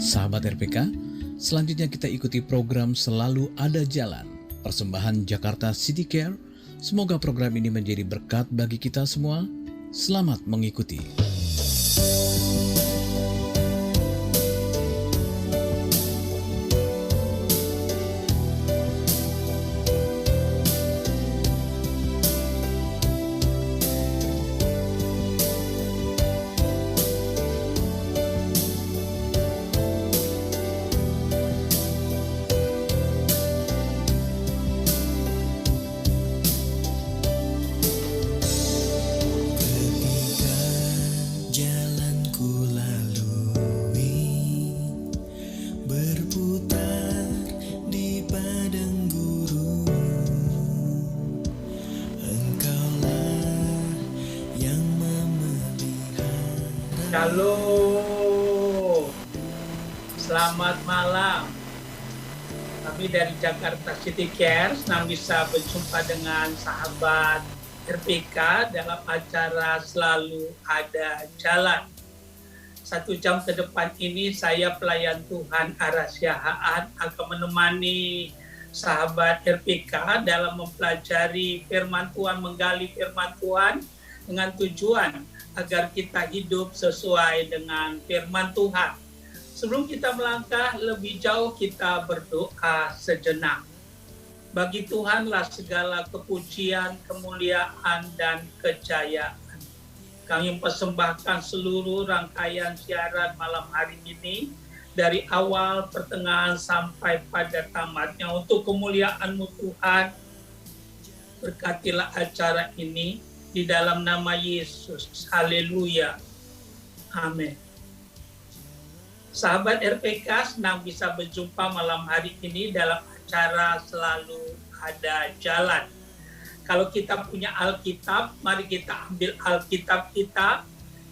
Sahabat RPK, selanjutnya kita ikuti program Selalu Ada Jalan, persembahan Jakarta City Care. Semoga program ini menjadi berkat bagi kita semua. Selamat mengikuti. Halo, selamat malam. Kami dari Jakarta City Care senang bisa berjumpa dengan sahabat RPK dalam acara Selalu Ada Jalan. 1 jam ke depan ini saya pelayan Tuhan Arasya Haan akan menemani sahabat RPK dalam mempelajari firman Tuhan, menggali firman Tuhan dengan tujuan agar kita hidup sesuai dengan firman Tuhan. Sebelum kita melangkah lebih jauh, kita berdoa sejenak. Bagi Tuhanlah segala kepujian, kemuliaan, dan kejayaan. Kami persembahkan seluruh rangkaian siaran malam hari ini, dari awal, pertengahan, sampai pada tamatnya. Untuk kemuliaan-Mu Tuhan, berkatilah acara ini, di dalam nama Yesus. Haleluya. Amin. Sahabat RPK senang bisa berjumpa malam hari ini dalam acara Selalu Ada Jalan. Kalau kita punya Alkitab, mari kita ambil Alkitab kita.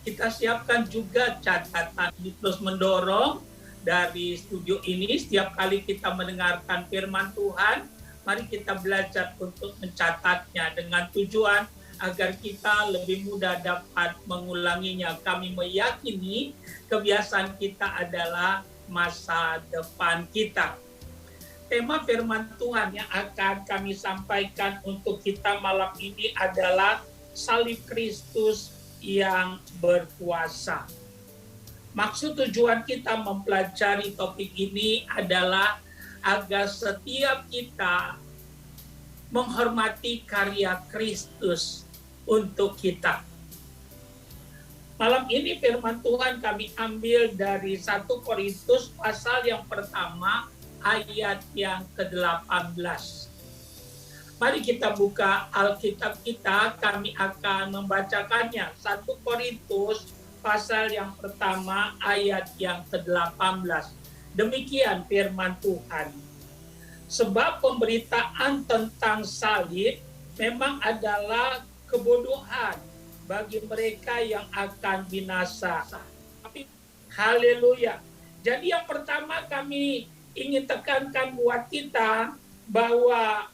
Kita siapkan juga catatan. Terus mendorong dari studio ini, setiap kali kita mendengarkan firman Tuhan, mari kita belajar untuk mencatatnya dengan tujuan agar kita lebih mudah dapat mengulanginya. Kami meyakini kebiasaan kita adalah masa depan kita. Tema firman Tuhan yang akan kami sampaikan untuk kita malam ini adalah salib Kristus yang berkuasa. Maksud tujuan kita mempelajari topik ini adalah agar setiap kita menghormati karya Kristus untuk kita. Malam ini firman Tuhan kami ambil dari 1 Korintus pasal yang pertama ayat yang ke-18. Mari kita buka Alkitab kita, kami akan membacakannya. 1 Korintus pasal yang pertama ayat yang ke-18. Demikian firman Tuhan. Sebab pemberitaan tentang salib memang adalah kebodohan bagi mereka yang akan binasa. Tapi haleluya. Jadi yang pertama kami ingin tekankan buat kita bahwa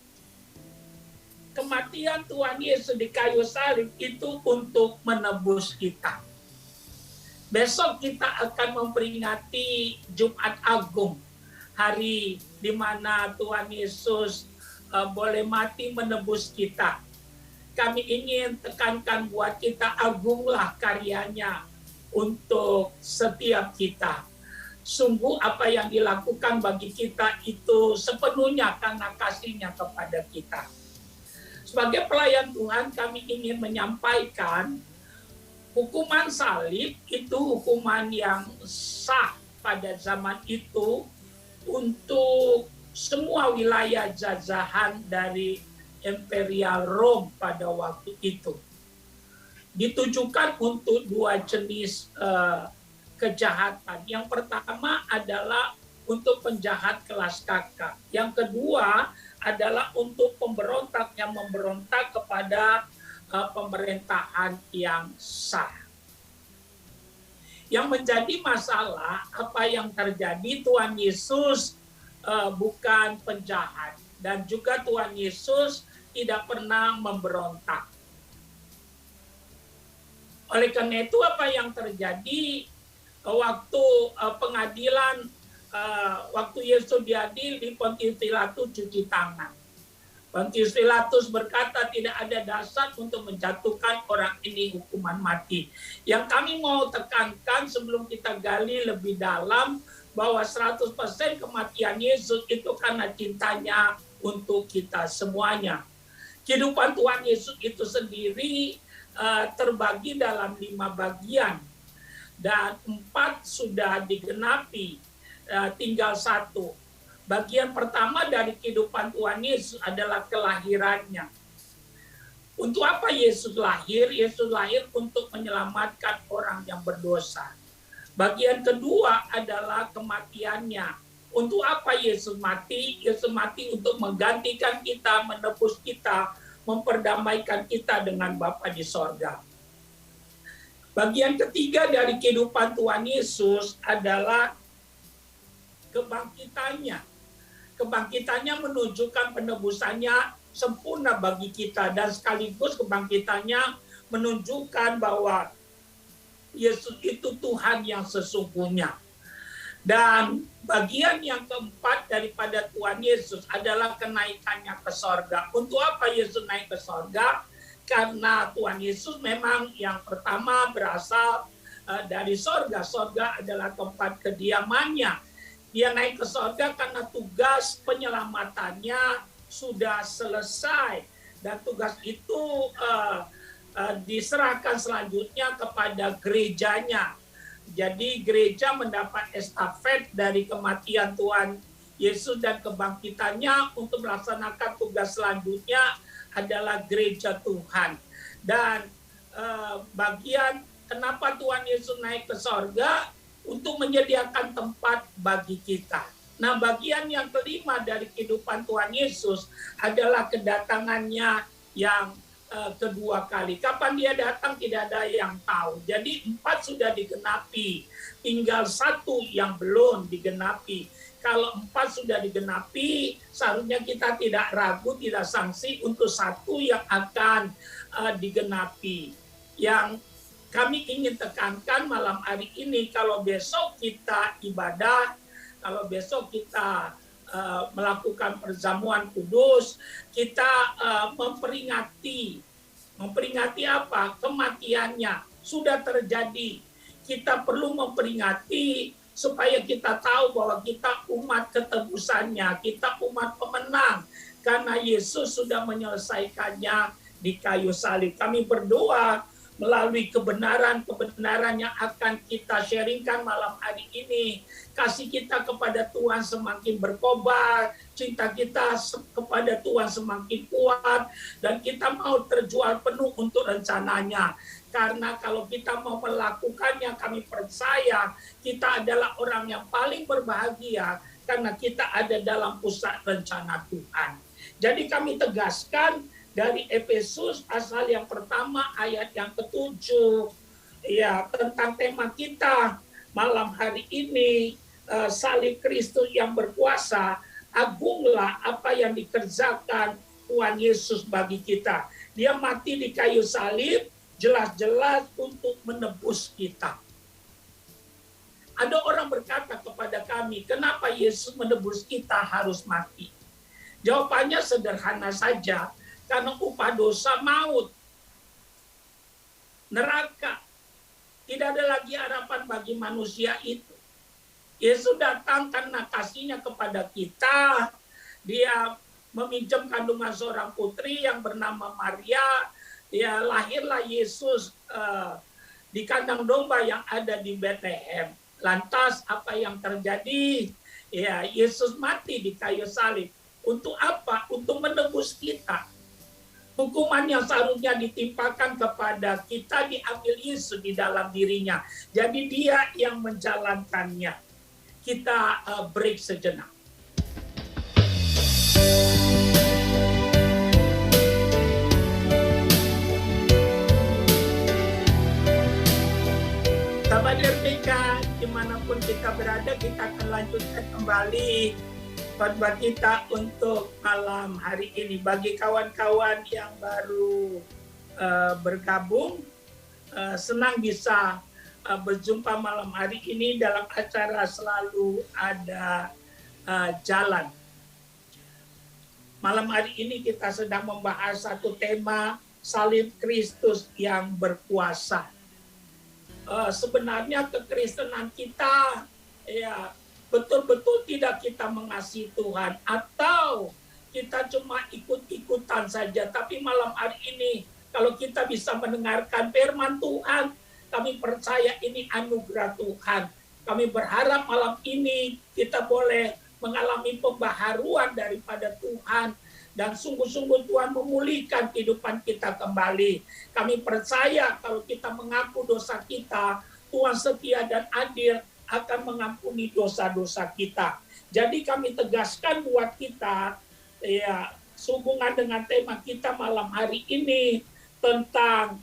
kematian Tuhan Yesus di kayu salib itu untuk menebus kita. Besok kita akan memperingati Jumat Agung, hari di mana Tuhan Yesus boleh mati menebus kita. Kami ingin tekankan buat kita, agunglah karyanya untuk setiap kita. Sungguh apa yang dilakukan bagi kita itu sepenuhnya karena kasih-Nya kepada kita. Sebagai pelayan Tuhan, kami ingin menyampaikan hukuman salib itu hukuman yang sah pada zaman itu untuk semua wilayah jajahan dari Imperial Rome pada waktu itu. Ditujukan untuk 2 jenis kejahatan. Yang pertama adalah untuk penjahat kelas kakap. Yang kedua adalah untuk pemberontak yang memberontak kepada pemerintahan yang sah. Yang menjadi masalah apa yang terjadi, Tuhan Yesus bukan penjahat dan juga Tuhan Yesus tidak pernah memberontak. Oleh karena itu apa yang terjadi, waktu pengadilan, waktu Yesus diadili, Pontius Pilatus cuci tangan. Pontius Pilatus berkata tidak ada dasar untuk menjatuhkan orang ini hukuman mati. Yang kami mau tekankan sebelum kita gali lebih dalam, bahwa 100% kematian Yesus itu karena cintanya untuk kita semuanya. Kehidupan Tuhan Yesus itu sendiri terbagi dalam 5 bagian. Dan 4 sudah digenapi, tinggal 1. Bagian pertama dari kehidupan Tuhan Yesus adalah kelahirannya. Untuk apa Yesus lahir? Yesus lahir untuk menyelamatkan orang yang berdosa. Bagian kedua adalah kematiannya. Untuk apa Yesus mati? Yesus mati untuk menggantikan kita, menebus kita, memperdamaikan kita dengan Bapa di sorga. Bagian ketiga dari kehidupan Tuhan Yesus adalah kebangkitannya. Kebangkitannya menunjukkan penebusannya sempurna bagi kita, dan sekaligus kebangkitannya menunjukkan bahwa Yesus itu Tuhan yang sesungguhnya. Dan bagian yang keempat daripada Tuhan Yesus adalah kenaikannya ke sorga. Untuk apa Yesus naik ke sorga? Karena Tuhan Yesus memang yang pertama berasal dari sorga. Sorga adalah tempat kediamannya. Dia naik ke sorga karena tugas penyelamatannya sudah selesai. Dan tugas itu diserahkan selanjutnya kepada gerejanya. Jadi gereja mendapat estafet dari kematian Tuhan Yesus dan kebangkitannya untuk melaksanakan tugas selanjutnya adalah gereja Tuhan. Dan bagian kenapa Tuhan Yesus naik ke sorga? Untuk menyediakan tempat bagi kita. Nah, bagian yang kelima dari kehidupan Tuhan Yesus adalah kedatangannya yang kedua kali. Kapan dia datang tidak ada yang tahu. Jadi 4 sudah digenapi, tinggal 1 yang belum digenapi. Kalau 4 sudah digenapi, seharusnya kita tidak ragu, tidak sangsi untuk 1 yang akan digenapi. Yang kami ingin tekankan malam hari ini, kalau besok kita ibadah, kalau besok kita melakukan perjamuan kudus, kita memperingati apa? Kematiannya sudah terjadi. Kita perlu memperingati supaya kita tahu bahwa kita umat ketebusannya, kita umat pemenang, karena Yesus sudah menyelesaikannya di kayu salib. Kami berdoa melalui kebenaran-kebenaran yang akan kita sharingkan malam hari ini. Kasih kita kepada Tuhan semakin berkobar, cinta kita kepada Tuhan semakin kuat, dan kita mau terjual penuh untuk rencananya. Karena kalau kita mau melakukannya, kami percaya kita adalah orang yang paling berbahagia karena kita ada dalam pusat rencana Tuhan. Jadi kami tegaskan, dari Efesus pasal yang pertama ayat yang ke-7, ya, tentang tema kita malam hari ini, salib Kristus yang berkuasa, agunglah apa yang dikerjakan Tuhan Yesus bagi kita. Dia mati di kayu salib jelas-jelas untuk menebus kita. Ada orang berkata kepada kami, kenapa Yesus menebus kita harus mati? Jawabannya sederhana saja, karena upah dosa maut, neraka. Tidak ada lagi harapan bagi manusia itu. Yesus datang karena kasihnya kepada kita. Dia meminjam kandungan seorang putri yang bernama Maria. Ya, lahirlah Yesus di kandang domba yang ada di Bethlehem. Lantas apa yang terjadi? Ya, Yesus mati di kayu salib. Untuk apa? Untuk menebus kita. Hukuman yang seharusnya ditimpakan kepada kita diambil Yesus di dalam dirinya. Jadi dia yang menjalankannya. Kita break sejenak. Sahabat RPK, dimanapun kita berada, kita akan lanjutkan kembali khotbah kita untuk malam hari ini. Bagi kawan-kawan yang baru bergabung, senang bisa berjumpa malam hari ini dalam acara Selalu Ada Jalan. Malam hari ini kita sedang membahas satu tema, salib Kristus yang berkuasa. Sebenarnya kekristenan kita ya betul-betul tidak kita mengasihi Tuhan, atau kita cuma ikut-ikutan saja. Tapi malam hari ini kalau kita bisa mendengarkan firman Tuhan, kami percaya ini anugerah Tuhan. Kami berharap malam ini kita boleh mengalami pembaharuan daripada Tuhan, dan sungguh-sungguh Tuhan memulihkan kehidupan kita kembali. Kami percaya kalau kita mengaku dosa kita, Tuhan setia dan adil akan mengampuni dosa-dosa kita. Jadi kami tegaskan buat kita, ya, sehubungan dengan tema kita malam hari ini tentang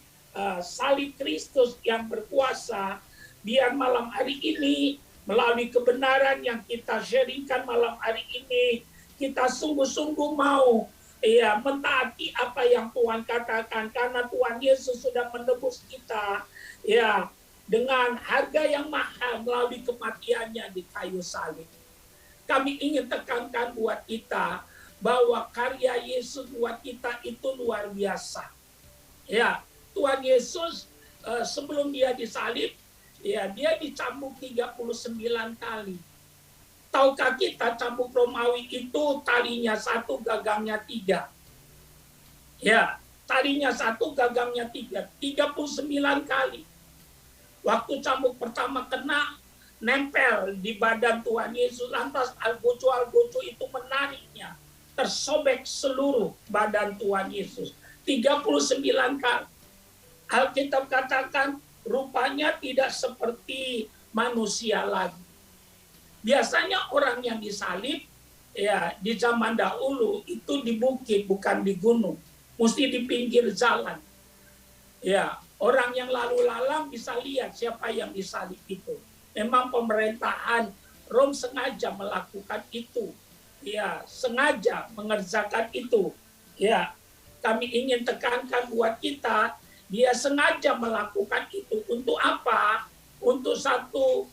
salib Kristus yang berkuasa, biar malam hari ini melalui kebenaran yang kita sharingkan malam hari ini, kita sungguh-sungguh mau ya mentaati apa yang Tuhan katakan, karena Tuhan Yesus sudah menebus kita ya dengan harga yang mahal melalui kematiannya di kayu salib. Kami ingin tekankan buat kita bahwa karya Yesus buat kita itu luar biasa. Ya, Tuhan Yesus sebelum dia disalib, ya dia dicambuk 39 kali. Tahukah kita cambuk Romawi itu talinya 1, gagangnya 3. Ya, talinya 1, gagangnya 3. 39 kali. Waktu cambuk pertama kena, nempel di badan Tuhan Yesus, lantas algojo itu menariknya, tersobek seluruh badan Tuhan Yesus. 39 kali. Alkitab katakan rupanya tidak seperti manusia lagi. Biasanya orang yang disalib ya di zaman dahulu itu di bukit, bukan di gunung. Mesti di pinggir jalan. Ya, orang yang lalu lalang bisa lihat siapa yang disalib itu. Memang pemerintahan Rom sengaja melakukan itu. Ya, sengaja mengerjakan itu. Ya, kami ingin tekankan buat kita, dia sengaja melakukan itu. Untuk apa? Untuk satu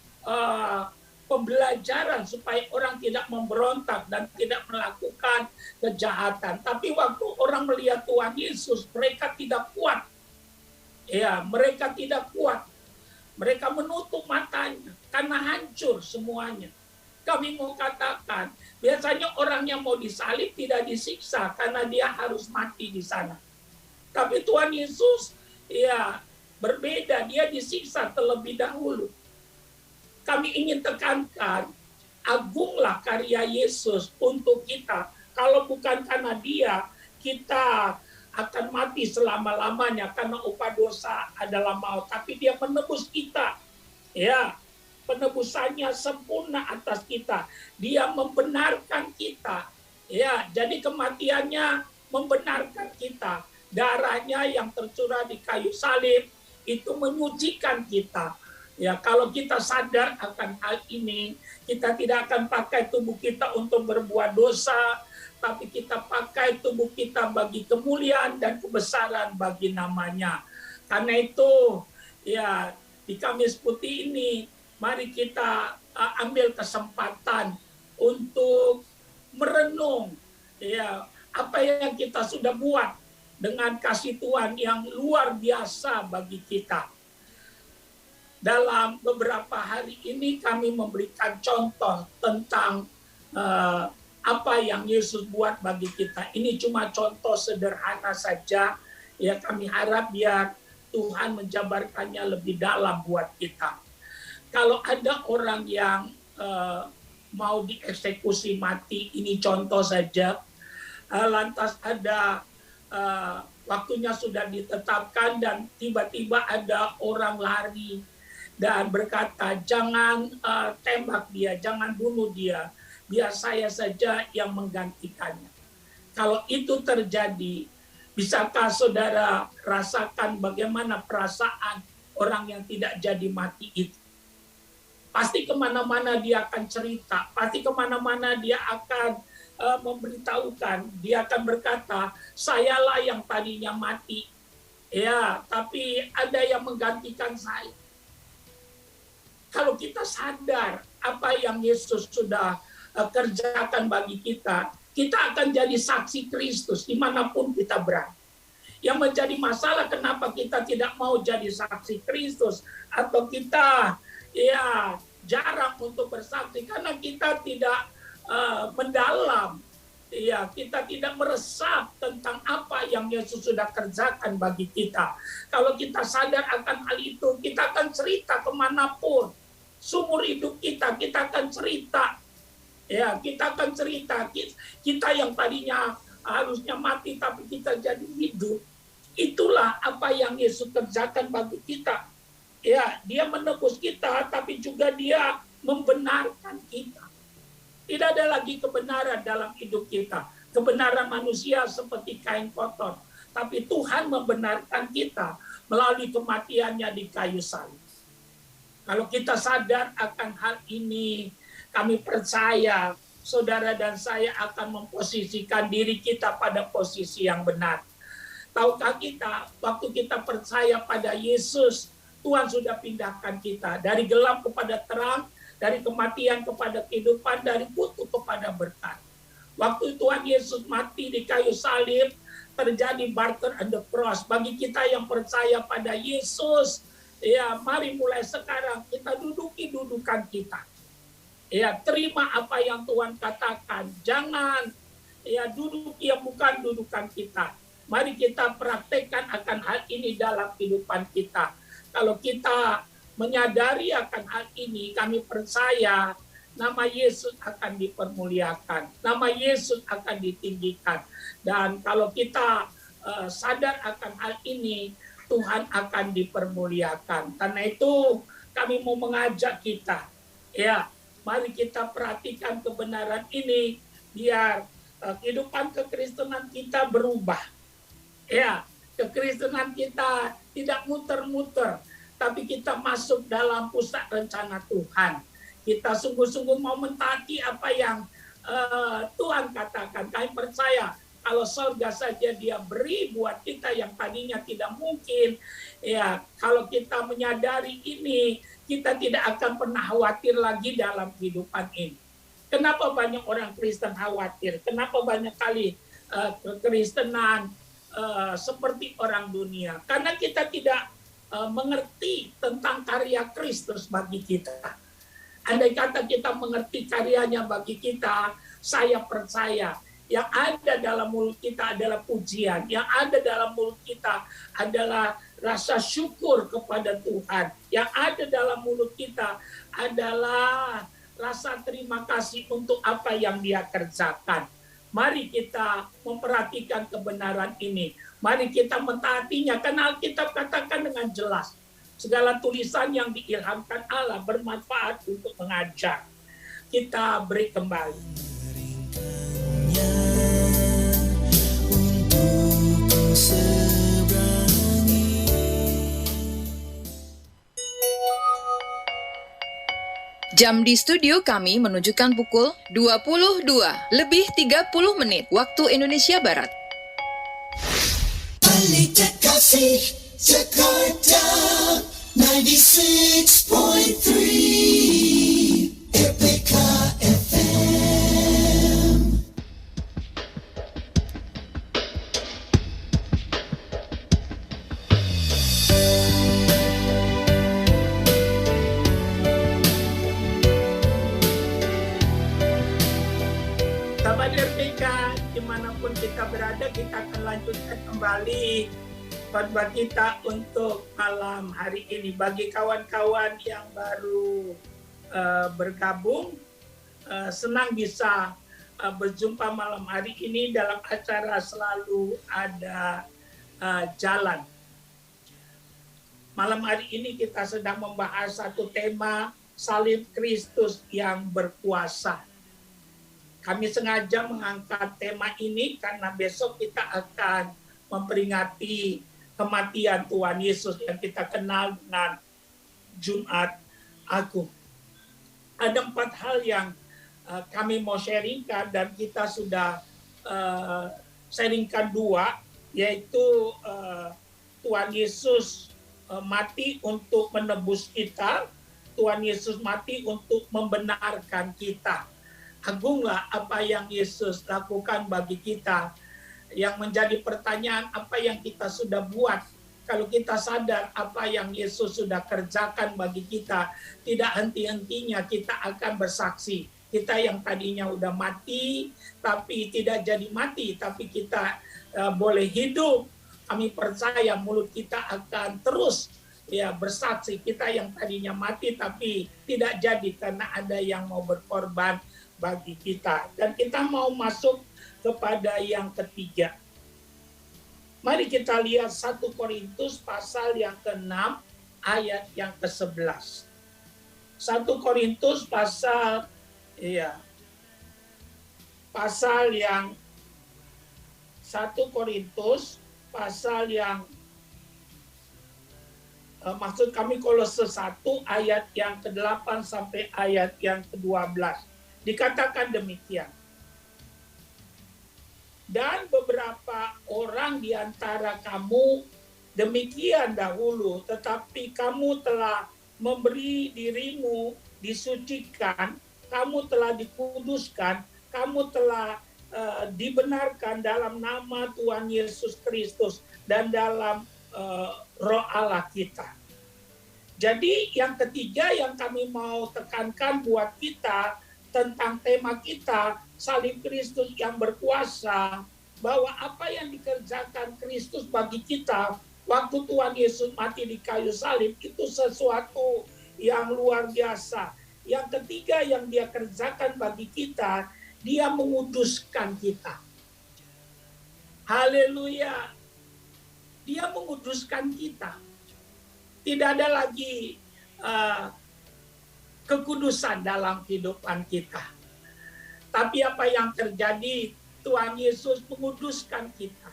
pembelajaran supaya orang tidak memberontak dan tidak melakukan kejahatan. Tapi waktu orang melihat Tuhan Yesus, mereka tidak kuat. Ya, mereka tidak kuat. Mereka menutup matanya karena hancur semuanya. Kami mau katakan, biasanya orang yang mau disalib tidak disiksa karena dia harus mati di sana. Tapi Tuhan Yesus ya berbeda, dia disiksa terlebih dahulu. Kami ingin tekankan, agunglah karya Yesus untuk kita. Kalau bukan karena dia, kita akan mati selama-lamanya karena upah dosa adalah maut. Tapi dia menebus kita. Ya, penebusannya sempurna atas kita. Dia membenarkan kita. Ya, jadi kematiannya membenarkan kita. Darahnya yang tercurah di kayu salib itu menyucikan kita. Ya, kalau kita sadar akan hal ini, kita tidak akan pakai tubuh kita untuk berbuat dosa, tapi kita pakai tubuh kita bagi kemuliaan dan kebesaran bagi namanya. Karena itu, ya di Kamis Putih ini, mari kita ambil kesempatan untuk merenung ya apa yang kita sudah buat dengan kasih Tuhan yang luar biasa bagi kita. Dalam beberapa hari ini kami memberikan contoh tentang apa yang Yesus buat bagi kita. Ini cuma contoh sederhana saja. Ya, kami harap biar Tuhan menjabarkannya lebih dalam buat kita. Kalau ada orang yang mau dieksekusi mati, ini contoh saja. Lantas ada waktunya sudah ditetapkan dan tiba-tiba ada orang lari dan berkata, jangan tembak dia, jangan bunuh dia, biar saya saja yang menggantikannya. Kalau itu terjadi, bisakah saudara rasakan bagaimana perasaan orang yang tidak jadi mati itu? Pasti kemana-mana dia akan cerita, pasti kemana-mana dia akan memberitahukan, dia akan berkata, sayalah yang tadinya mati, ya, tapi ada yang menggantikan saya. kalau kita sadar apa yang Yesus sudah kerjakan bagi kita, kita akan jadi saksi Kristus dimanapun kita berada. Yang menjadi masalah kenapa kita tidak mau jadi saksi Kristus atau kita jarang untuk bersaksi karena kita tidak mendalam, kita tidak meresap tentang apa yang Yesus sudah kerjakan bagi kita. Kalau kita sadar akan hal itu, kita akan cerita kemanapun sumur hidup kita akan cerita. Kita akan cerita, kita yang tadinya harusnya mati tapi kita jadi hidup. Itulah apa yang Yesus kerjakan bagi kita. Dia menebus kita tapi juga dia membenarkan kita. Tidak ada lagi kebenaran dalam hidup kita. Kebenaran manusia seperti kain kotor. Tapi Tuhan membenarkan kita melalui kematiannya di kayu salib. Kalau kita sadar akan hal ini, kami percaya saudara dan saya akan memposisikan diri kita pada posisi yang benar. Tahukah kita, waktu kita percaya pada Yesus, Tuhan sudah pindahkan kita dari gelap kepada terang, dari kematian kepada kehidupan, dari kutuk kepada berkat. Waktu Tuhan Yesus mati di kayu salib, terjadi barter and the cross. Bagi kita yang percaya pada Yesus, mari mulai sekarang kita duduki dudukan kita. Terima apa yang Tuhan katakan. Jangan duduki yang bukan dudukan kita. Mari kita praktekkan akan hal ini dalam kehidupan kita. Kalau kita menyadari akan hal ini, kami percaya nama Yesus akan dipermuliakan. Nama Yesus akan ditinggikan. Dan kalau kita sadar akan hal ini, Tuhan akan dipermuliakan. Karena itu kami mau mengajak kita, mari kita perhatikan kebenaran ini biar kehidupan kekristenan kita berubah. Kekristenan kita tidak muter-muter, tapi kita masuk dalam pusat rencana Tuhan. Kita sungguh-sungguh mau mentaati apa yang Tuhan katakan. Kami percaya kalau surga saja dia beri buat kita yang tadinya tidak mungkin. Kalau kita menyadari ini, kita tidak akan pernah khawatir lagi dalam kehidupan ini. Kenapa banyak orang Kristen khawatir? Kenapa banyak kali kekristenan seperti orang dunia? Karena kita tidak mengerti tentang karya Kristus bagi kita. Andai kata kita mengerti karyanya bagi kita, saya percaya yang ada dalam mulut kita adalah pujian, yang ada dalam mulut kita adalah rasa syukur kepada Tuhan, yang ada dalam mulut kita adalah rasa terima kasih untuk apa yang Dia kerjakan. Mari kita memperhatikan kebenaran ini. Mari kita mentaatinya, karena Alkitab katakan dengan jelas, segala tulisan yang diilhamkan Allah bermanfaat untuk mengajar. Kita beri kembali. Jam di studio kami menunjukkan pukul 22:30 waktu Indonesia Barat. Pelita Kasih Jakarta 96.3 RPK FM. Sahabat RPK, dimanapun kita berada, kita akan lanjutkan kembali khotbah kita untuk malam hari ini. Bagi kawan-kawan yang baru bergabung, senang bisa berjumpa malam hari ini dalam acara Selalu Ada Jalan. Malam hari ini kita sedang membahas satu tema, salib Kristus yang berkuasa. Kami sengaja mengangkat tema ini karena besok kita akan memperingati kematian Tuhan Yesus yang kita kenal dengan Jumat Agung. Ada 4 hal yang kami mau sharingkan dan kita sudah sharingkan 2, yaitu Tuhan Yesus mati untuk menebus kita Tuhan Yesus mati untuk membenarkan kita. Agunglah apa yang Yesus lakukan bagi kita. Yang menjadi pertanyaan, apa yang kita sudah buat? Kalau kita sadar apa yang Yesus sudah kerjakan bagi kita, tidak henti-hentinya kita akan bersaksi. Kita yang tadinya udah mati, tapi tidak jadi mati, tapi kita boleh hidup. Kami percaya mulut kita akan terus bersaksi. Kita yang tadinya mati, tapi tidak jadi karena ada yang mau berkorban bagi kita. Dan kita mau masuk kepada yang ketiga. Mari kita lihat 1 Korintus pasal yang ke-6 ayat yang ke-11. 1 Korintus pasal yang 1 Korintus pasal yang maksud kami Kolose 1 ayat yang ke-8 sampai ayat yang ke-12. Dikatakan demikian. Dan beberapa orang di antara kamu demikian dahulu, tetapi kamu telah memberi dirimu disucikan, kamu telah dikuduskan, kamu telah dibenarkan dalam nama Tuhan Yesus Kristus dan dalam Roh Allah kita. Jadi yang ketiga yang kami mau tekankan buat kita tentang tema kita, salib Kristus yang berkuasa, bahwa apa yang dikerjakan Kristus bagi kita waktu Tuhan Yesus mati di kayu salib itu sesuatu yang luar biasa. Yang ketiga yang dia kerjakan bagi kita, dia menguduskan kita. Haleluya. Dia menguduskan kita. Tidak ada lagi kekudusan dalam kehidupan kita. Tapi apa yang terjadi, Tuhan Yesus menguduskan kita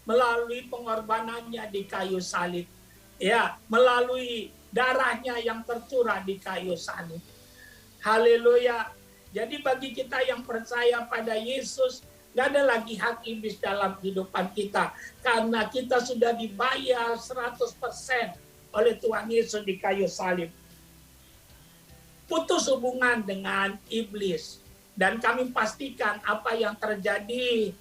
melalui pengorbanannya di kayu salib. Ya, melalui darahnya yang tercurah di kayu salib. Haleluya. Jadi bagi kita yang percaya pada Yesus, gak ada lagi hak iblis dalam kehidupan kita. Karena kita sudah dibayar 100% oleh Tuhan Yesus di kayu salib. Putus hubungan dengan iblis. Dan kami pastikan apa yang terjadi,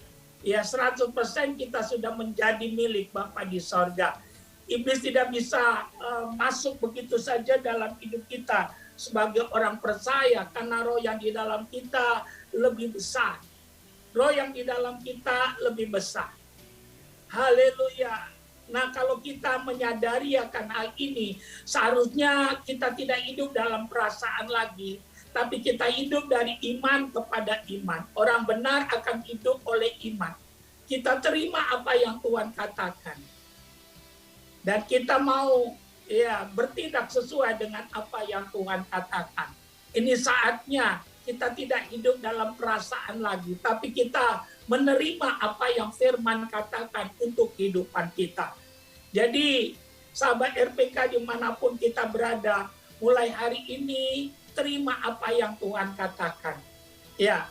100% kita sudah menjadi milik Bapa di sorga. Iblis tidak bisa masuk begitu saja dalam hidup kita sebagai orang percaya, karena roh yang di dalam kita lebih besar. Roh yang di dalam kita lebih besar. Haleluya. Nah, kalau kita menyadari akan hal ini, seharusnya kita tidak hidup dalam perasaan lagi, tapi kita hidup dari iman kepada iman. Orang benar akan hidup oleh iman. Kita terima apa yang Tuhan katakan. Dan kita mau bertindak sesuai dengan apa yang Tuhan katakan. Ini saatnya kita tidak hidup dalam perasaan lagi, tapi kita menerima apa yang firman katakan untuk kehidupan kita. Jadi, sahabat RPK dimanapun kita berada, mulai hari ini terima apa yang Tuhan katakan. Ya,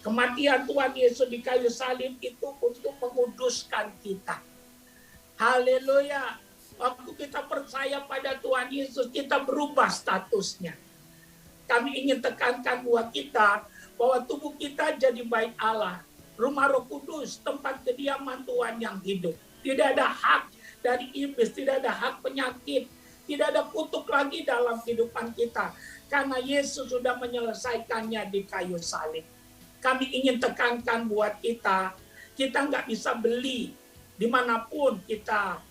kematian Tuhan Yesus di kayu salib itu untuk menguduskan kita. Haleluya. Waktu kita percaya pada Tuhan Yesus, kita berubah statusnya. Kami ingin tekankan buat kita bahwa tubuh kita jadi bait Allah, rumah Roh Kudus, tempat kediaman Tuhan yang hidup. Tidak ada hak dari iblis, tidak ada hak penyakit, tidak ada kutuk lagi dalam kehidupan kita. Karena Yesus sudah menyelesaikannya di kayu salib. Kami ingin tekankan buat kita nggak bisa beli dimanapun kita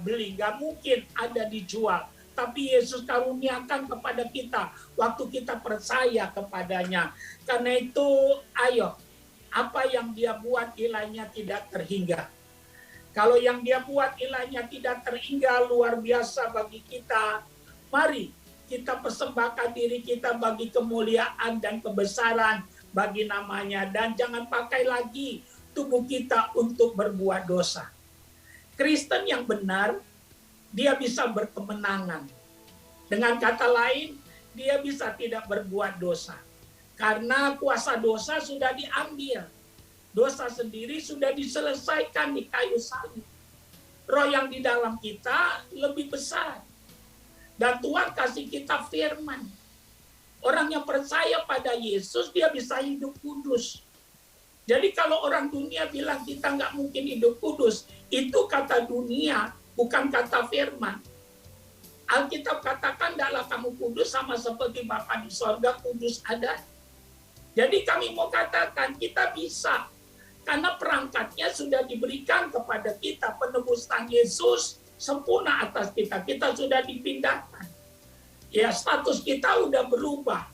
beli, nggak mungkin ada dijual. Tapi Yesus karuniakan kepada kita waktu kita percaya kepadanya. Karena itu, ayo, apa yang dia buat nilainya tidak terhingga. Kalau yang dia buat nilainya tidak terhingga, luar biasa bagi kita. Mari kita persembahkan diri kita bagi kemuliaan dan kebesaran bagi namanya. Dan jangan pakai lagi tubuh kita untuk berbuat dosa. Kristen yang benar, dia bisa berkemenangan. Dengan kata lain, dia bisa tidak berbuat dosa. Karena kuasa dosa sudah diambil. Dosa sendiri sudah diselesaikan di kayu salib. Roh yang di dalam kita lebih besar. Dan Tuhan kasih kita firman. Orang yang percaya pada Yesus, dia bisa hidup kudus. Jadi kalau orang dunia bilang kita nggak mungkin hidup kudus, itu kata dunia, bukan kata firman. Alkitab katakan, "Daklah kamu kudus sama seperti Bapa di sorga kudus ada." Jadi kami mau katakan kita bisa. Karena perangkatnya sudah diberikan kepada kita. Penebusan Yesus sempurna atas kita. Kita sudah dipindahkan. Ya, status kita udah berubah.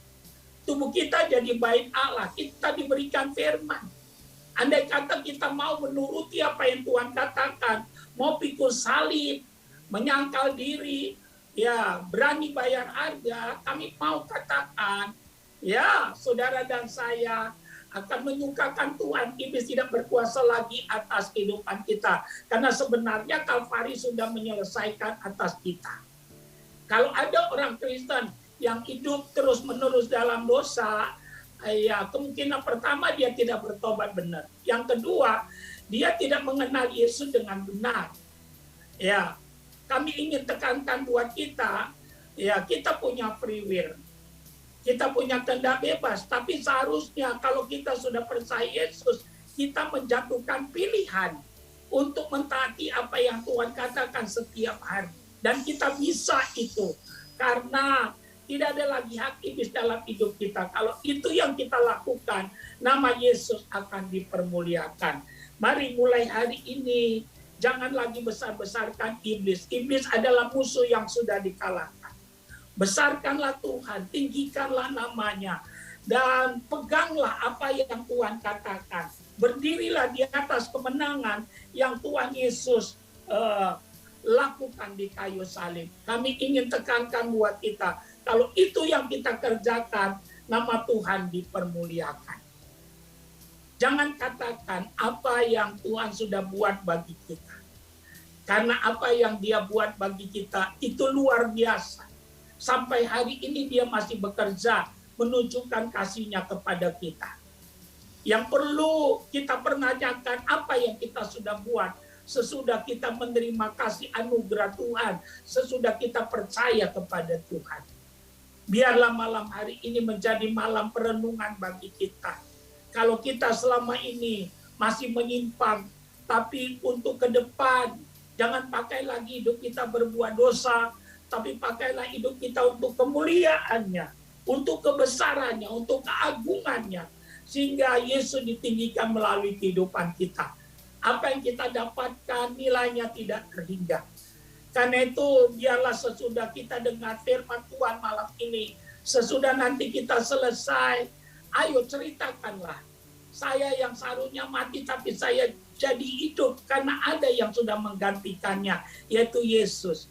Tubuh kita jadi bait Allah. Kita diberikan firman. Andai kata kita mau menuruti apa yang Tuhan katakan, mau pikul salib, menyangkal diri, ya berani bayar harga, kami mau katakan, ya saudara dan saya akan menyukakan Tuhan. Iblis tidak berkuasa lagi atas kehidupan kita. Karena sebenarnya Kalvari sudah menyelesaikan atas kita. Kalau ada orang Kristen yang hidup terus-menerus dalam dosa, ya kemungkinan pertama dia tidak bertobat benar. Yang kedua, dia tidak mengenal Yesus dengan benar. Ya, kami ingin tekankan buat kita, ya kita punya free will. Kita punya kehendak bebas, tapi seharusnya kalau kita sudah percaya Yesus, kita menjatuhkan pilihan untuk mentaati apa yang Tuhan katakan setiap hari. Dan kita bisa itu, karena tidak ada lagi hak iblis dalam hidup kita. Kalau itu yang kita lakukan, nama Yesus akan dipermuliakan. Mari mulai hari ini, jangan lagi besar-besarkan iblis. Iblis adalah musuh yang sudah dikalahkan. Besarkanlah Tuhan, tinggikanlah namanya, dan peganglah apa yang Tuhan katakan. Berdirilah di atas kemenangan yang Tuhan Yesus lakukan di kayu salib. Kami ingin tekankan buat kita, kalau itu yang kita kerjakan, nama Tuhan dipermuliakan. Jangan katakan apa yang Tuhan sudah buat bagi kita. Karena apa yang dia buat bagi kita itu luar biasa. Sampai hari ini dia masih bekerja menunjukkan kasih-Nya kepada kita. Yang perlu kita pertanyakan apa yang kita sudah buat sesudah kita menerima kasih anugerah Tuhan, sesudah kita percaya kepada Tuhan. Biarlah malam hari ini menjadi malam perenungan bagi kita. Kalau kita selama ini masih menyimpang, tapi untuk ke depan, jangan pakai lagi hidup kita berbuat dosa, tapi pakailah hidup kita untuk kemuliaannya, untuk kebesarannya, untuk keagungannya, sehingga Yesus ditinggikan melalui kehidupan kita. Apa yang kita dapatkan nilainya tidak terhingga. Karena itu biarlah sesudah kita dengar firman Tuhan malam ini, sesudah nanti kita selesai, ayo ceritakanlah. Saya yang seharusnya mati tapi saya jadi hidup karena ada yang sudah menggantikannya, yaitu Yesus.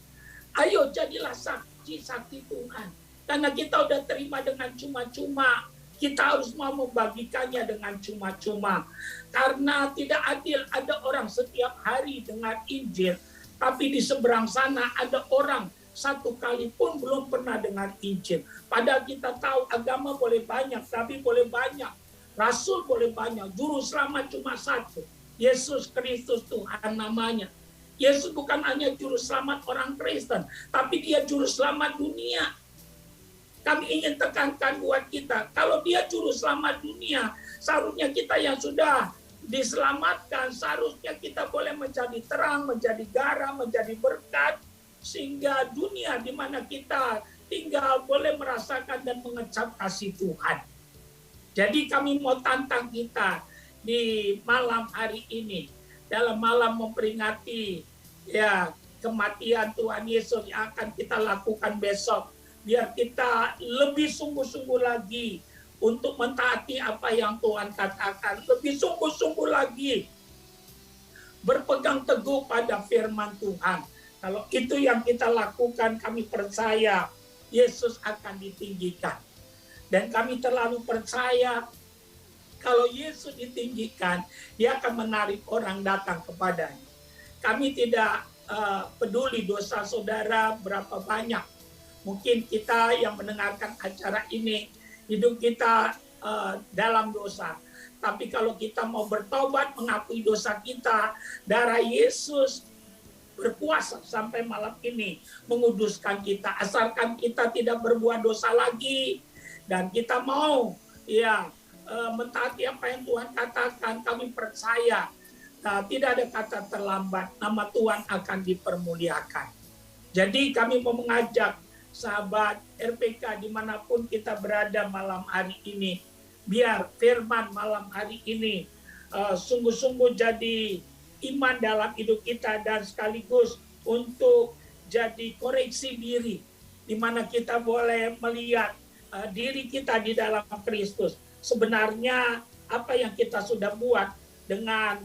Ayo jadilah saksi-saksi Tuhan. Karena kita udah terima dengan cuma-cuma. Kita harus mau membagikannya dengan cuma-cuma. Karena tidak adil ada orang setiap hari dengan Injil. Tapi di seberang sana ada orang satu kali pun belum pernah dengar Injil. Padahal kita tahu agama boleh banyak, tapi boleh banyak. Rasul boleh banyak, juru selamat cuma satu. Yesus Kristus Tuhan namanya. Yesus bukan hanya juru selamat orang Kristen, tapi dia juru selamat dunia. Kami ingin tekankan buat kita, kalau dia juru selamat dunia, seharusnya kita yang sudah diselamatkan, seharusnya kita boleh menjadi terang, menjadi garam, menjadi berkat, sehingga dunia di mana kita tinggal boleh merasakan dan mengecap kasih Tuhan. Jadi kami mau tantang kita di malam hari ini, dalam malam memperingati ya kematian Tuhan Yesus yang akan kita lakukan besok, biar kita lebih sungguh-sungguh lagi untuk mentaati apa yang Tuhan katakan, lebih sungguh-sungguh lagi berpegang teguh pada firman Tuhan. Kalau itu yang kita lakukan, kami percaya Yesus akan ditinggikan. Dan kami terlalu percaya kalau Yesus ditinggikan, dia akan menarik orang datang kepadanya. Kami tidak peduli dosa saudara berapa banyak. Mungkin kita yang mendengarkan acara ini, hidup kita dalam dosa. Tapi kalau kita mau bertobat, mengakui dosa kita, darah Yesus berkuasa sampai malam ini menguduskan kita, asalkan kita tidak berbuat dosa lagi dan kita mau mentaati apa yang Tuhan katakan. Kami percaya tidak ada kata terlambat, nama Tuhan akan dipermuliakan. Jadi kami mau mengajak sahabat RPK dimanapun kita berada malam hari ini, biar firman malam hari ini sungguh-sungguh jadi iman dalam hidup kita dan sekaligus untuk jadi koreksi diri, di mana kita boleh melihat diri kita di dalam Kristus. Sebenarnya apa yang kita sudah buat dengan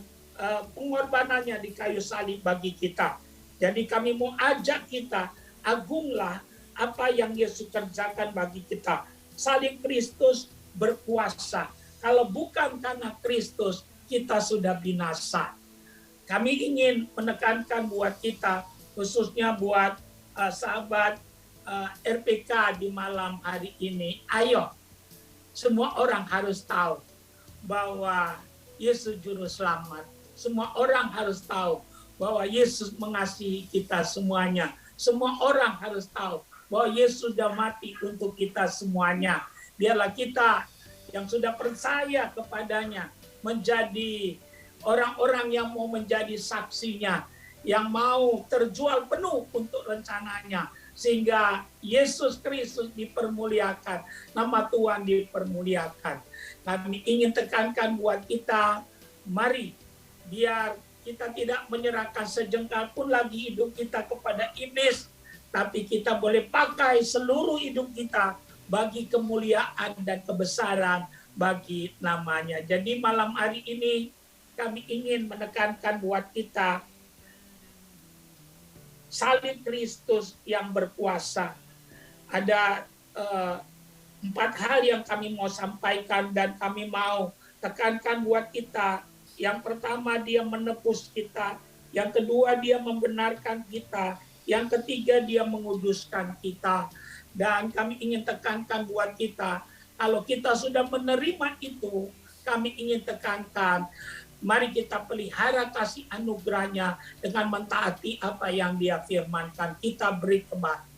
pengorbanannya di kayu salib bagi kita. Jadi kami mau ajak kita, agunglah apa yang Yesus kerjakan bagi kita. Salib Kristus berkuasa. Kalau bukan karena Kristus, kita sudah binasa. Kami ingin menekankan buat kita, khususnya buat sahabat RPK di malam hari ini. Ayo, semua orang harus tahu bahwa Yesus Juru Selamat. Semua orang harus tahu bahwa Yesus mengasihi kita semuanya. Semua orang harus tahu bahwa Yesus sudah mati untuk kita semuanya. Biarlah kita yang sudah percaya kepadanya menjadi orang-orang yang mau menjadi saksinya, yang mau terjual penuh untuk rencananya, sehingga Yesus Kristus dipermuliakan, nama Tuhan dipermuliakan. Kami ingin tekankan buat kita, mari biar kita tidak menyerahkan sejengkal pun lagi hidup kita kepada iblis, tapi kita boleh pakai seluruh hidup kita bagi kemuliaan dan kebesaran bagi namanya. Jadi malam hari ini kami ingin menekankan buat kita, salib Kristus yang berkuasa. Ada 4 hal yang kami mau sampaikan dan kami mau tekankan buat kita. Yang pertama, dia menebus kita. Yang kedua, dia membenarkan kita. Yang ketiga, dia menguduskan kita. Dan kami ingin tekankan buat kita, kalau kita sudah menerima itu, kami ingin tekankan, mari kita pelihara kasih anugerahnya dengan mentaati apa yang dia firmankan. Kita beri kebak.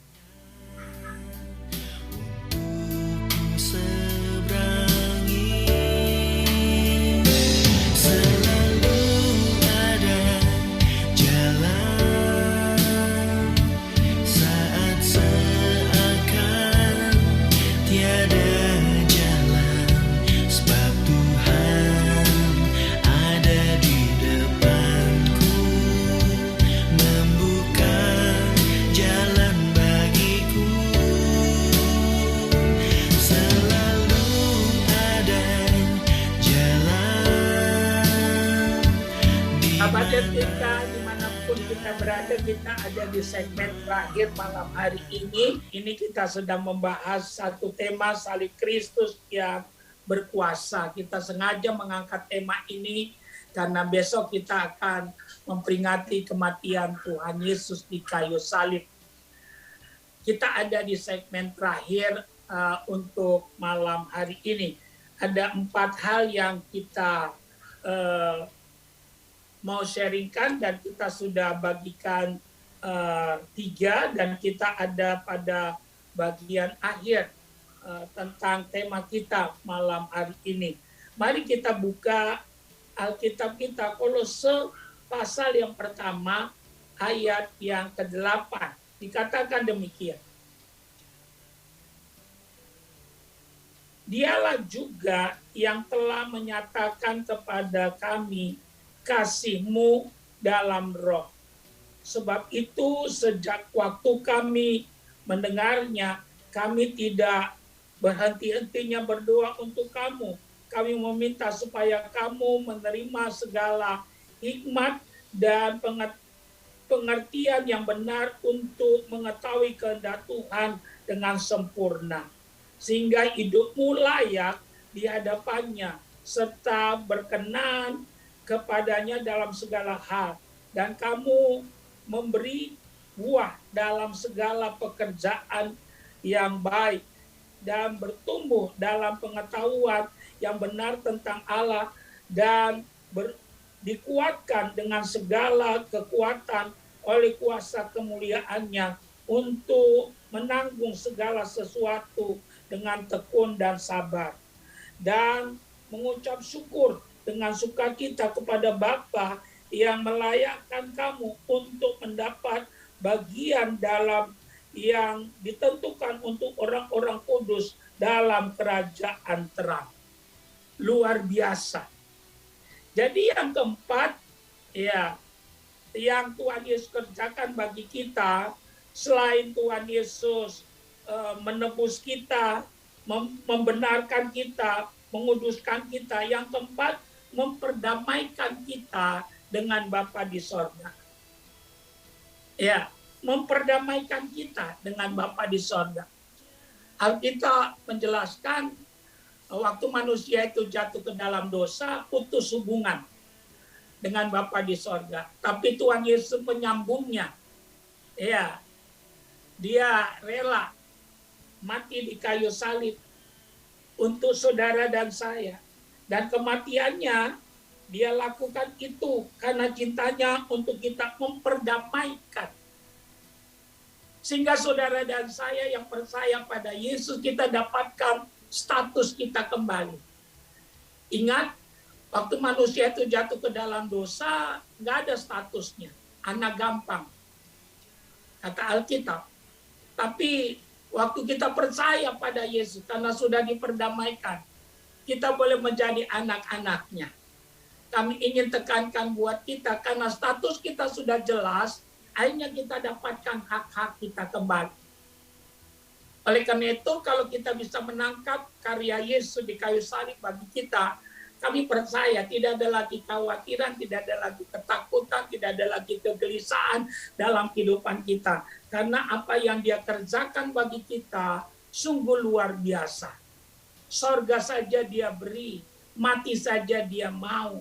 Ketika dimanapun kita berada, kita ada di segmen terakhir malam hari ini. Ini kita sedang membahas satu tema, salib Kristus yang berkuasa. Kita sengaja mengangkat tema ini karena besok kita akan memperingati kematian Tuhan Yesus di kayu salib. Kita ada di segmen terakhir untuk malam hari ini. Ada 4 hal yang kita mau sharingkan dan kita sudah bagikan 3 dan kita ada pada bagian akhir tentang tema kita malam hari ini. Mari kita buka Alkitab kita, Kolose pasal yang pertama ayat yang ke-8. Dikatakan demikian. Dialah juga yang telah menyatakan kepada kami kasih-Mu dalam roh. Sebab itu sejak waktu kami mendengarnya, kami tidak berhenti-hentinya berdoa untuk kamu. Kami meminta supaya kamu menerima segala hikmat dan pengertian yang benar untuk mengetahui kehendak Tuhan dengan sempurna. Sehingga hidupmu layak di hadapannya, serta berkenan kepadanya dalam segala hal, dan kamu memberi buah dalam segala pekerjaan yang baik dan bertumbuh dalam pengetahuan yang benar tentang Allah dan dikuatkan dengan segala kekuatan oleh kuasa kemuliaan-Nya untuk menanggung segala sesuatu dengan tekun dan sabar. Dan mengucap syukur dengan sukacita kepada Bapa yang melayakkan kamu untuk mendapat bagian dalam yang ditentukan untuk orang-orang kudus dalam kerajaan terang. Luar biasa. Jadi yang keempat, ya, yang Tuhan Yesus kerjakan bagi kita, selain Tuhan Yesus menebus kita, membenarkan kita, menguduskan kita, yang keempat, memperdamaikan kita dengan Bapa di sorga. Ya, memperdamaikan kita dengan Bapa di sorga. Alkitab menjelaskan waktu manusia itu jatuh ke dalam dosa, putus hubungan dengan Bapa di sorga. Tapi Tuhan Yesus menyambungnya. Ya, Dia rela mati di kayu salib untuk saudara dan saya. Dan kematiannya Dia lakukan itu karena cintanya untuk kita memperdamaikan. Sehingga saudara dan saya yang percaya pada Yesus, kita dapatkan status kita kembali. Ingat, waktu manusia itu jatuh ke dalam dosa, nggak ada statusnya. Anak gampang, kata Alkitab. Tapi waktu kita percaya pada Yesus, karena sudah diperdamaikan, kita boleh menjadi anak-anaknya. Kami ingin tekankan buat kita, karena status kita sudah jelas, akhirnya kita dapatkan hak-hak kita kembali. Oleh karena itu, kalau kita bisa menangkap karya Yesus di kayu salib bagi kita, kami percaya tidak ada lagi kekhawatiran, tidak ada lagi ketakutan, tidak ada lagi kegelisahan dalam kehidupan kita. Karena apa yang Dia kerjakan bagi kita sungguh luar biasa. Sorga saja Dia beri, mati saja Dia mau.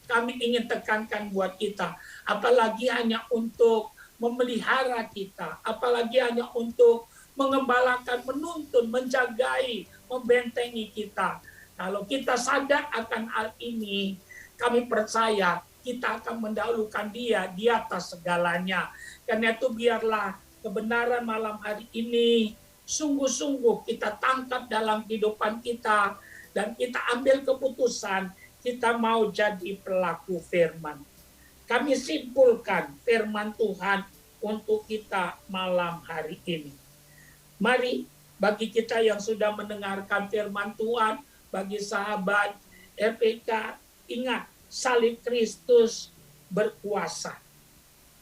Kami ingin tekankan buat kita, apalagi hanya untuk memelihara kita, apalagi hanya untuk mengembalakan, menuntun, menjagai, membentengi kita. Kalau kita sadar akan hal ini, kami percaya kita akan mendahulukan Dia di atas segalanya. Karena itu biarlah kebenaran malam hari ini sungguh-sungguh kita tangkap dalam kehidupan kita, dan kita ambil keputusan, kita mau jadi pelaku firman. Kami simpulkan firman Tuhan untuk kita malam hari ini. Mari, bagi kita yang sudah mendengarkan firman Tuhan, bagi sahabat RPK, ingat, salib Kristus berkuasa.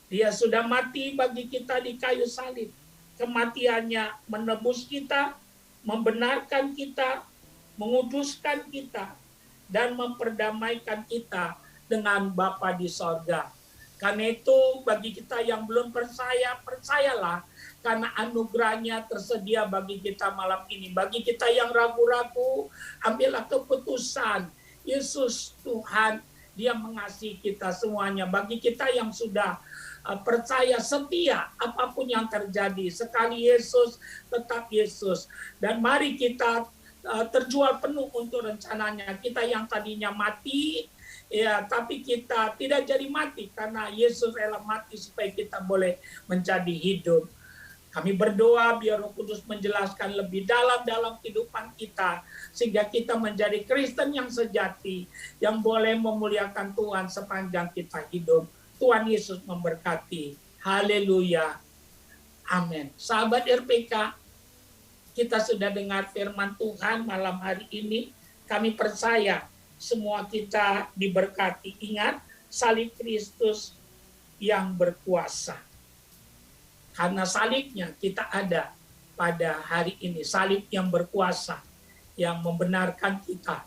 Dia sudah mati bagi kita di kayu salib. Kematiannya menebus kita, membenarkan kita, menguduskan kita, dan memperdamaikan kita dengan Bapa di sorga. Karena itu, bagi kita yang belum percaya, percayalah, karena anugerahnya tersedia bagi kita malam ini. Bagi kita yang ragu-ragu, ambillah keputusan. Yesus Tuhan, Dia mengasihi kita semuanya. Bagi kita yang sudah percaya, setia, apapun yang terjadi, sekali Yesus, tetap Yesus. Dan mari kita terjual penuh untuk rencananya. Kita yang tadinya mati, ya, tapi kita tidak jadi mati, karena Yesus rela mati supaya kita boleh menjadi hidup. Kami berdoa biar Roh Kudus menjelaskan lebih dalam kehidupan kita, sehingga kita menjadi Kristen yang sejati, yang boleh memuliakan Tuhan sepanjang kita hidup. Tuhan Yesus memberkati. Haleluya. Amin. Sahabat RPK, kita sudah dengar firman Tuhan malam hari ini. Kami percaya semua kita diberkati. Ingat, salib Kristus yang berkuasa. Karena salibnya kita ada pada hari ini. Salib yang berkuasa, yang membenarkan kita.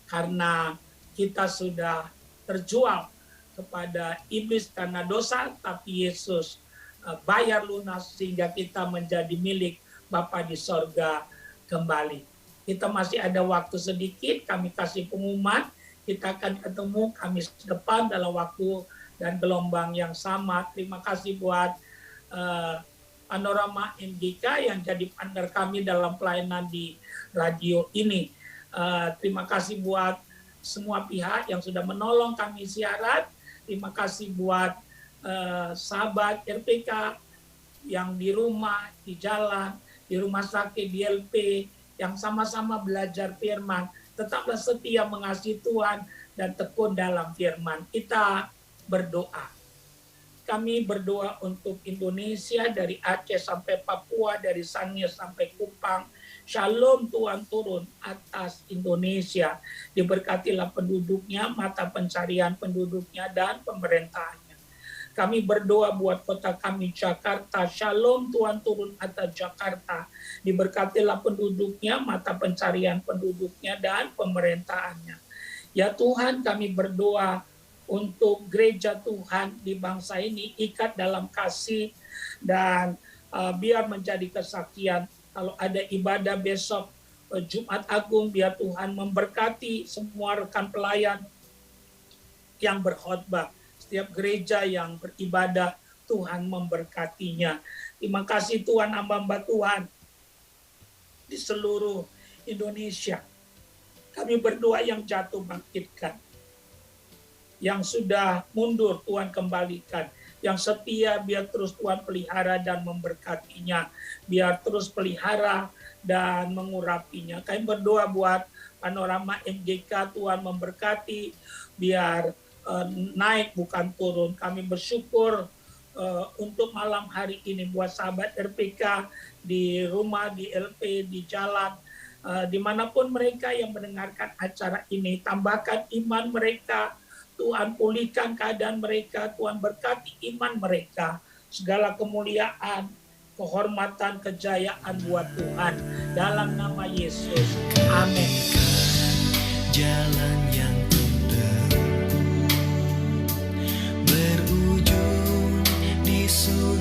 Karena kita sudah terjual kepada iblis karena dosa, tapi Yesus bayar lunas sehingga kita menjadi milik Bapa di sorga kembali. Kita masih ada waktu sedikit, kami kasih pengumuman. Kita akan ketemu Kamis depan dalam waktu dan gelombang yang sama. Terima kasih buat Panorama MGK yang jadi partner kami dalam pelayanan di radio ini. Terima kasih buat semua pihak yang sudah menolong kami siaran. Terima kasih buat sahabat RPK yang di rumah, di jalan, di rumah sakit, di LP, yang sama-sama belajar firman, tetaplah setia mengasihi Tuhan dan tekun dalam firman. Kita berdoa. Kami berdoa untuk Indonesia dari Aceh sampai Papua, dari Sangir sampai Kupang. Shalom Tuhan turun atas Indonesia. Diberkatilah penduduknya, mata pencarian penduduknya, dan pemerintahannya. Kami berdoa buat kota kami Jakarta. Shalom Tuhan turun atas Jakarta. Diberkatilah penduduknya, mata pencarian penduduknya, dan pemerintahannya. Ya Tuhan, kami berdoa untuk gereja Tuhan di bangsa ini, ikat dalam kasih, dan biar menjadi kesaksian. Kalau ada ibadah besok Jumat Agung, biar Tuhan memberkati semua rekan pelayan yang berkhotbah. Setiap gereja yang beribadah, Tuhan memberkatinya. Terima kasih Tuhan, hamba-hamba Tuhan di seluruh Indonesia. Kami berdoa yang jatuh bangkitkan. Yang sudah mundur Tuhan kembalikan. Yang setia biar terus Tuhan pelihara dan memberkatinya. Biar terus pelihara dan mengurapinya. Kami berdoa buat Panorama MGK, Tuhan memberkati. Biar naik bukan turun. Kami bersyukur untuk malam hari ini buat sahabat RPK di rumah, di LP, di jalan. Dimanapun mereka yang mendengarkan acara ini. Tambahkan iman mereka. Tuhan pulihkan keadaan mereka, Tuhan berkati iman mereka. Segala kemuliaan, kehormatan, kejayaan buat Tuhan. Dalam nama Yesus. Amin. Jalan yang berujung di surga.